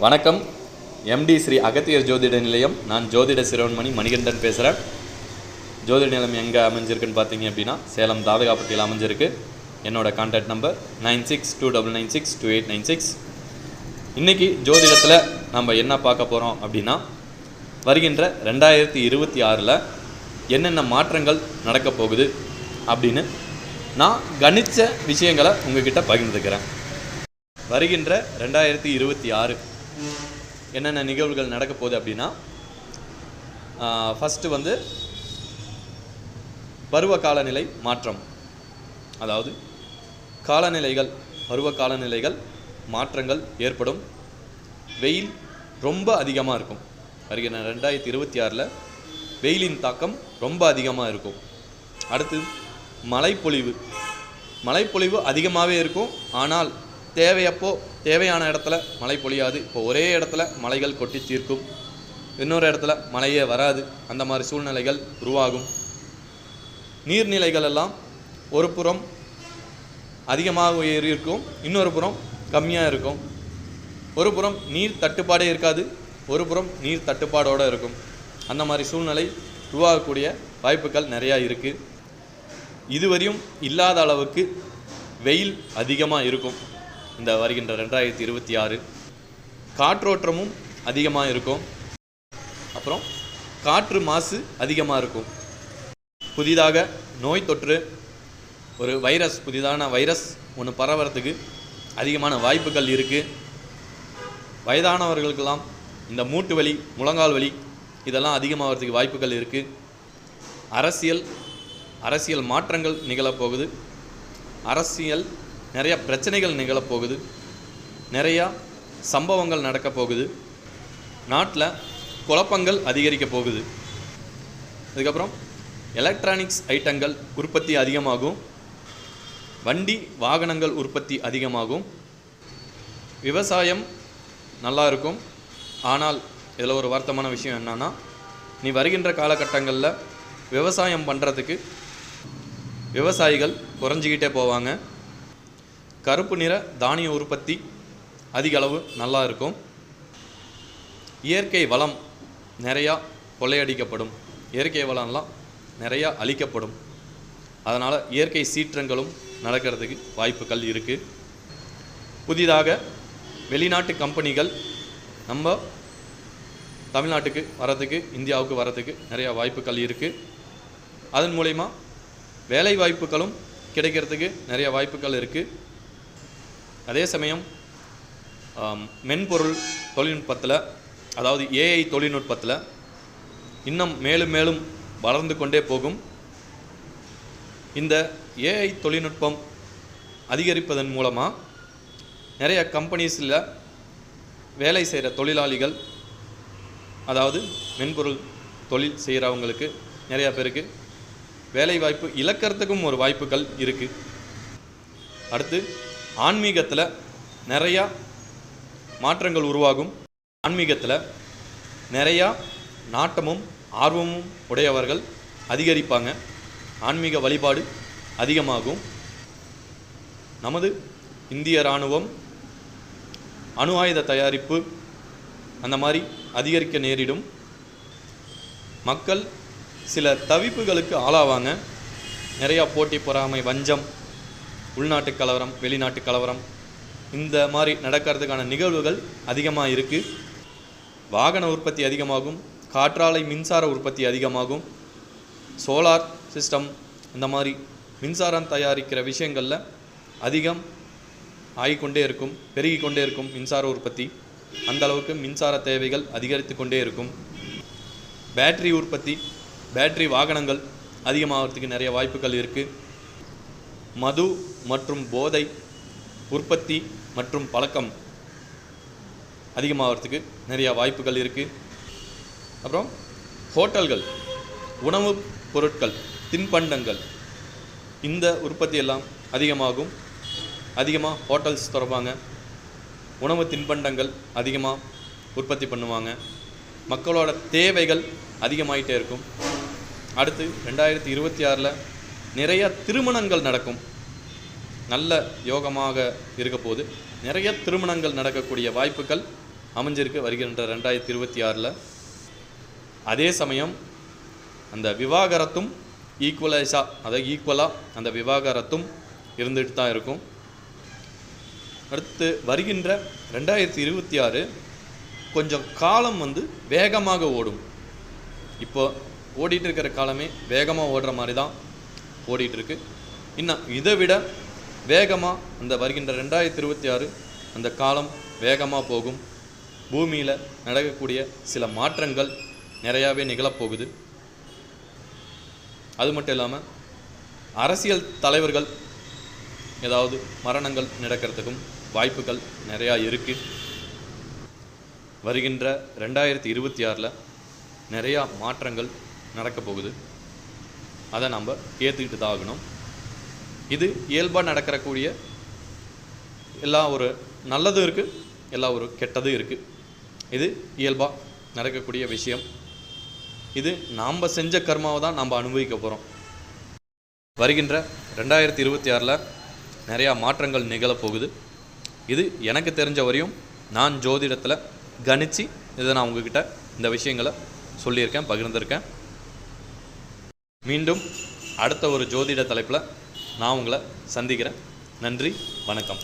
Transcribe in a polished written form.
வணக்கம். எம்டி ஸ்ரீ அகத்தியர் ஜோதிட நிலையம். நான் ஜோதிட சிரோன்மணி மணிகண்டன் பேசுகிறேன். ஜோதிட நிலையம் எங்கே அமைஞ்சிருக்குன்னு பார்த்தீங்க அப்படின்னா சேலம் தாதகாப்பட்டியில் அமைஞ்சிருக்கு. என்னோடய கான்டாக்ட் நம்பர் 9629962896. இன்றைக்கி ஜோதிடத்தில் நம்ம என்ன பார்க்க போகிறோம் அப்படின்னா, வருகின்ற 2026 என்னென்ன மாற்றங்கள் நடக்க போகுது அப்படின்னு நான் கணித்த விஷயங்களை உங்ககிட்ட பகிர்ந்துக்கிறேன். வருகின்ற 2026 என்னென்ன நிகழ்வுகள் நடக்க போகுது அப்படின்னா, ஃபஸ்ட்டு பருவ காலநிலை மாற்றம். அதாவது பருவ காலநிலைகள் மாற்றங்கள் ஏற்படும். வெயில் ரொம்ப அதிகமாக இருக்கும். வருகிற 2026 வெயிலின் தாக்கம் ரொம்ப அதிகமாக இருக்கும். அடுத்து மழைப்பொழிவு அதிகமாகவே இருக்கும். ஆனால் தேவையான இடத்துல மழை பொழியாது. இப்போ ஒரே இடத்துல மலைகள் கொட்டி தீர்க்கும், இன்னொரு இடத்துல மழையே வராது. அந்த மாதிரி சூழ்நிலைகள் உருவாகும். நீர்நிலைகள் எல்லாம் ஒரு புறம் அதிகமாக இருக்கும், இன்னொரு புறம் கம்மியாக இருக்கும். ஒரு புறம் நீர் தட்டுப்பாடே இருக்காது, ஒரு புறம் நீர் தட்டுப்பாடோடு இருக்கும். அந்த மாதிரி சூழ்நிலை உருவாகக்கூடிய வாய்ப்புகள் நிறையா இருக்குது. இதுவரையும் இல்லாத அளவுக்கு வெயில் அதிகமாக இருக்கும். இந்த வருகின்ற 2026 காற்றோட்டமும் அதிகமாக இருக்கும். அப்புறம் காற்று மாசு அதிகமாக இருக்கும். புதிதாக நோய் தொற்று, ஒரு புதிதான வைரஸ் ஒன்று பரவறதுக்கு அதிகமான வாய்ப்புகள் இருக்குது. வயதானவர்களுக்கெல்லாம் இந்த மூட்டு வலி, முழங்கால் வலி இதெல்லாம் அதிகமாகிறதுக்கு வாய்ப்புகள் இருக்குது. அரசியல் மாற்றங்கள் நிகழப்போகுது. நிறையா பிரச்சனைகள் நிகழப்போகுது. நிறையா சம்பவங்கள் நடக்கப் போகுது. நாட்டில் குழப்பங்கள் அதிகரிக்கப் போகுது. அதுக்கப்புறம் எலக்ட்ரானிக்ஸ் ஐட்டங்கள் உற்பத்தி அதிகமாகும். வண்டி வாகனங்கள் உற்பத்தி அதிகமாகும். விவசாயம் நல்லா இருக்கும். ஆனால் இதில் ஒரு வருத்தமான விஷயம் என்னன்னா, நீ வருகின்ற காலகட்டங்களில் விவசாயம் பண்ணுறதுக்கு விவசாயிகள் குறைஞ்சிக்கிட்டே போவாங்க. கருப்பு நிற தானிய உற்பத்தி அதிக அளவு நல்லா இருக்கும். இயற்கை வளம் நிறையா கொள்ளையடிக்கப்படும். இயற்கை வளம்லாம் நிறையா அழிக்கப்படும். அதனால் இயற்கை சீற்றங்களும் நடக்கிறதுக்கு வாய்ப்புகள் இருக்குது. புதிதாக வெளிநாட்டு கம்பெனிகள் நம்ம தமிழ்நாட்டுக்கு வரதுக்கு, இந்தியாவுக்கு வரதுக்கு நிறையா வாய்ப்புகள் இருக்குது. அதன் மூலிமா வேலை வாய்ப்புகளும் கிடைக்கிறதுக்கு நிறைய வாய்ப்புகள் இருக்குது. அதே சமயம் மென்பொருள் தொழில்நுட்பத்தில், அதாவது ஏஐ தொழில்நுட்பத்தில் இன்னும் மேலும் வளர்ந்து கொண்டே போகும். இந்த ஏஐ தொழில்நுட்பம் அதிகரிப்பதன் மூலமாக நிறைய கம்பெனிஸில் வேலை செய்கிற தொழிலாளிகள், அதாவது மென்பொருள் தொழில் செய்கிறவங்களுக்கு நிறையா பேருக்கு வேலை வாய்ப்பு இழக்கிறதுக்கும் ஒரு வாய்ப்புகள் இருக்குது. அடுத்து ஆன்மீகத்தில் நிறையா மாற்றங்கள் உருவாகும். ஆன்மீகத்தில் நிறையா நாட்டமும் ஆர்வமும் உடையவர்கள் அதிகரிப்பாங்க. ஆன்மீக வழிபாடு அதிகமாகும். நமது இந்திய இராணுவம் அணு ஆயுத தயாரிப்பு அந்த மாதிரி அதிகரிக்க நேரிடும். மக்கள் சில தவிப்புகளுக்கு ஆளாவாங்க. நிறையா போட்டி, பொறாமை, வஞ்சம், உள்நாட்டு கலவரம், வெளிநாட்டு கலவரம் இந்த மாதிரி நடக்கிறதுக்கான நிகழ்வுகள் அதிகமாக இருக்குது. வாகன உற்பத்தி அதிகமாகும். காற்றாலை மின்சார உற்பத்தி அதிகமாகும். சோலார் சிஸ்டம் இந்த மாதிரி மின்சாரம் தயாரிக்கிற விஷயங்களில் அதிகம் ஆகிக்கொண்டே இருக்கும், பெருகி கொண்டே இருக்கும் மின்சார உற்பத்தி. அந்தளவுக்கு மின்சார தேவைகள் அதிகரித்து கொண்டே இருக்கும். பேட்டரி உற்பத்தி, பேட்டரி வாகனங்கள் அதிகமாகிறதுக்கு நிறைய வாய்ப்புகள் இருக்குது. மது மற்றும் போதை உற்பத்தி மற்றும் பழக்கம் அதிகமாகிறதுக்கு நிறையா வாய்ப்புகள் இருக்குது. அப்புறம் ஹோட்டல்கள், உணவுப் பொருட்கள், தின்பண்டங்கள் இந்த உற்பத்தி எல்லாம் அதிகமாகும். அதிகமாக ஹோட்டல்ஸ் திறப்பாங்க. உணவு தின்பண்டங்கள் அதிகமாக உற்பத்தி பண்ணுவாங்க. மக்களோட தேவைகள் அதிகமாகிட்டே இருக்கும். அடுத்து 2026 நிறைய திருமணங்கள் நடக்கும். நல்ல யோகமாக இருக்க போது நிறைய திருமணங்கள் நடக்கக்கூடிய வாய்ப்புகள் அமைஞ்சிருக்கு வருகின்ற 2026. அதே சமயம் அந்த விவாகரத்தும் ஈக்குவலாக அந்த விவாகரத்தும் இருந்துட்டு தான் இருக்கும். அடுத்து வருகின்ற 2026 கொஞ்சம் காலம் வேகமாக ஓடும். இப்போ ஓடிட்டு இருக்கிற காலமே வேகமாக ஓடுற மாதிரி தான் ஓடிட்டுருக்கு. இன்னும் இதை விட வேகமாக அந்த வருகின்ற 2026 அந்த காலம் வேகமாக போகும். பூமியில் நடக்கக்கூடிய சில மாற்றங்கள் நிறையாவே நிகழப்போகுது. அது மட்டும் இல்லாமல் அரசியல் தலைவர்கள் ஏதாவது மரணங்கள் நடக்கிறதுக்கும் வாய்ப்புகள் நிறையா இருக்குது. வருகின்ற 2026 நிறையா மாற்றங்கள் நடக்க போகுது. அதை நம்ம ஏற்றுக்கிட்டு தான் ஆகணும். இது இயல்பாக நடக்கக்கூடிய எல்லா ஒரு நல்லதும் இருக்குது, எல்லா ஒரு கெட்டதும் இருக்குது. இது இயல்பாக நடக்கக்கூடிய விஷயம். இது நாம் செஞ்ச கர்மாவை தான் நாம் அனுபவிக்க போகிறோம். வருகின்ற 2026 நிறையா மாற்றங்கள் நிகழப்போகுது. இது எனக்கு தெரிஞ்ச வரையும் நான் ஜோதிடத்தில் கணித்து இதை நான் உங்ககிட்ட இந்த விஷயங்களை சொல்லியிருக்கேன், பகிர்ந்திருக்கேன். மீண்டும் அடுத்த ஒரு ஜோதிட தலைப்பில் நான் உங்களை சந்திக்கிறேன். நன்றி, வணக்கம்.